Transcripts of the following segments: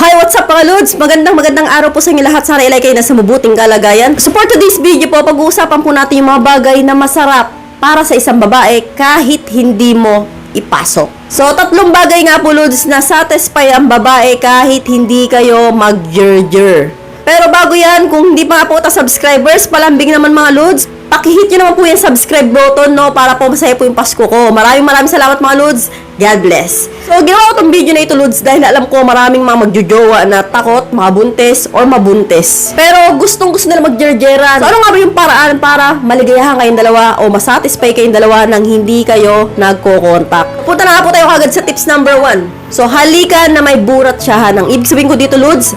Hi, what's up mga Lods? Magandang araw po sa inyo lahat. Sana ilay kayo na sa mabuting kalagayan. So for today's video po, pag-uusapan po natin yung mga bagay na masarap para sa isang babae kahit hindi mo ipasok. So, 3 bagay nga po Lods na satisfy ang babae kahit hindi kayo mag-jer-jer. Pero bago yan, kung hindi pa nga po subscribers, palambing naman mga Lods, pakihit nyo naman po yung subscribe button, no, para po masaya po yung Pasko ko. Maraming salamat mga Lods. God bless. So, ginawa ko itong video na ito, Lods, dahil alam ko maraming mga magjojowa na takot, mabuntis, or mabuntis. Pero gustong-gusto nila magjerjeran. So, ano nga ba yung paraan para maligayahan kayong dalawa o masatisfy kayong dalawa nang hindi kayo nagko-contact? Punta na nga po tayo kagad sa tips number 1. So, halikan na may burat siyahan. Ang ibig sabihin ko dito, Lods,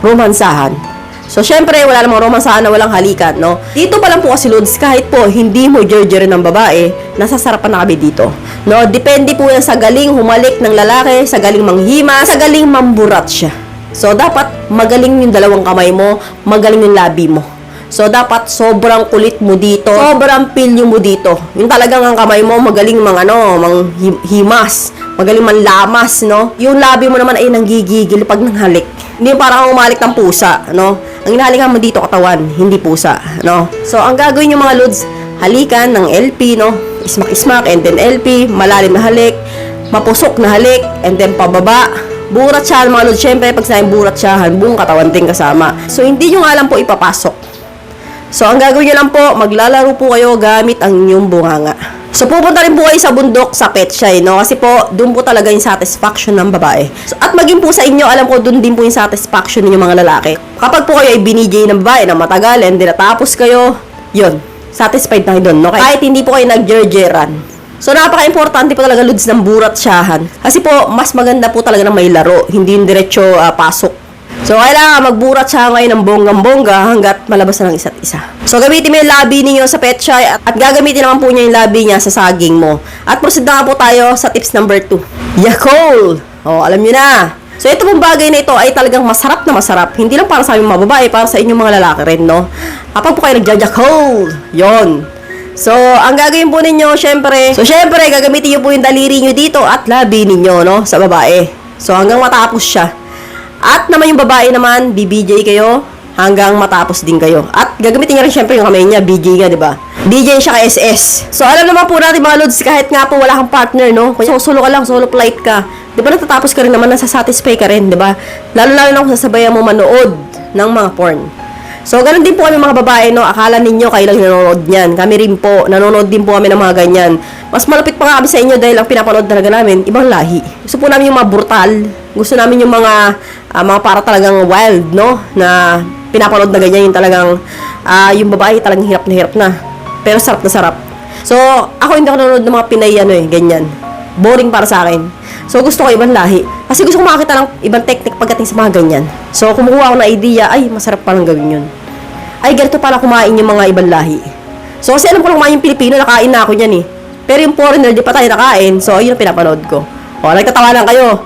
romansahan. So, syempre, wala namang romansahan na walang halikan, no? Dito pa lang po kasi, Lods, kahit po hindi mo jerjerin ng babae, nasasarapan na kami dito. No? Depende po yan sa galing humalik ng lalaki, sa galing manghima, sa galing mamburat siya. So, dapat magaling yung dalawang kamay mo, magaling yung labi mo. So, dapat sobrang kulit mo dito, sobrang pilyo mo dito. Yung talagang ang kamay mo, magaling manghimas, magaling manlamas, no? Yung labi mo naman ay nanggigigil pag nanghalik. Hindi parang umalik ng pusa, no? Ang hinahalikan mo dito katawan, hindi pusa, no? So, ang gagawin yung mga Lods, halikan ng LP, no? Ismak-ismak, and then LP, malalim na halik, mapusok na halik, and then pababa. Burat siya, mga Lods. Siyempre, pag sinayang burat siya, buong katawan din kasama. So, hindi nyo nga lang po ipapasok. So, ang gagawin nyo lang po, maglalaro po kayo gamit ang inyong bunganga. So, pupunta rin po kayo sa bundok sa Petshay, no? Kasi po, doon po talaga yung satisfaction ng babae. So, at maging po sa inyo, alam ko, doon din po yung satisfaction ninyo mga lalaki. Kapag po kayo ay binigay ng babae na matagal, and then natapos kayo, yun, satisfied na kayo doon, no? Kahit hindi po kayo nag-jerjeran. So, napaka-importante po talaga, Lods, ng burat siyahan. Kasi po, mas maganda po talaga ng may laro, hindi yung diretso pasok. So, kailangan magburat siya ngayon ng bonggang-bongga hanggat malabas na ng isa't isa. So, gamitin mo yung labi ninyo sa Petshay at gagamitin naman po niya yung labi niya sa saging mo. At proceed na nga po tayo sa tips number 2. Yakult! O, alam nyo na. So, ito pong bagay na ito ay talagang masarap na masarap. Hindi lang para sa aming mga babae, para sa inyong mga lalaki rin, no? Kapag po kayo nagja-Yakult, yon. So, ang gagawin po ninyo, syempre, gagamitin nyo po yung daliri nyo dito at labi ninyo, no? Sa babae. So, hanggang matapos siya. At naman yung babae naman, BBJ kayo hanggang matapos din kayo. At gagamitin niya rin syempre yung kamay niya, BJ nga, di ba? DJ siya ka SS. So, alam naman po natin mga Lods, kahit nga po wala kang partner, no? Kung solo ka lang, solo flight ka, di ba natatapos ka rin naman, nasasatisfy ka rin, di ba? Lalo na kung sasabayan mo manood ng mga porn. So, ganun din po kami mga babae, no? Akala ninyo kayo lang nanonood niyan. Kami rin po, nanonood din po kami ng mga ganyan. Mas malapit pa nga kami sa inyo dahil ang pinapanood talaga namin, ibang lahi. Gusto po namin yung mga brutal. Gusto namin yung mga para talagang wild, no? Na pinapanood na ganyan, yung talagang, yung babae talagang hirap na. Pero sarap na sarap. So, ako hindi ako nanonood ng mga Pinay, ganyan. Boring para sa akin. So, gusto ko ibang lahi. Kasi gusto ko makakita ng ibang technique pagdating sa mga ganyan. So, kumukuha ako ng idea, ay, masarap palang gawin yun. Ay, ganito pala kumain yung mga ibang lahi. So, kasi alam ko lang kumain yung Pilipino, nakain na ako yan eh. Pero yung foreigner, di pa tayo nakain. So, yun ang pinapanood ko. O, nagtatawa lang kayo.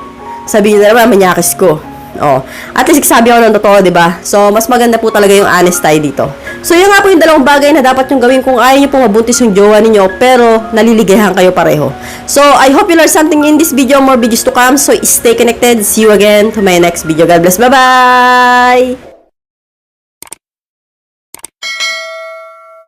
Sabihin na naman, manyakis ko. O, at least sabi ako ng totoo, di ba? So, mas maganda po talaga yung honest tayo dito. So, yun nga po yung 2 bagay na dapat yung gawin kung ayaw nyo po mabuntis yung jowa ninyo, pero naliligayahan kayo pareho. So, I hope you learned something in this video. More videos to come. So, stay connected. See you again to my next video. God bless. Bye-bye!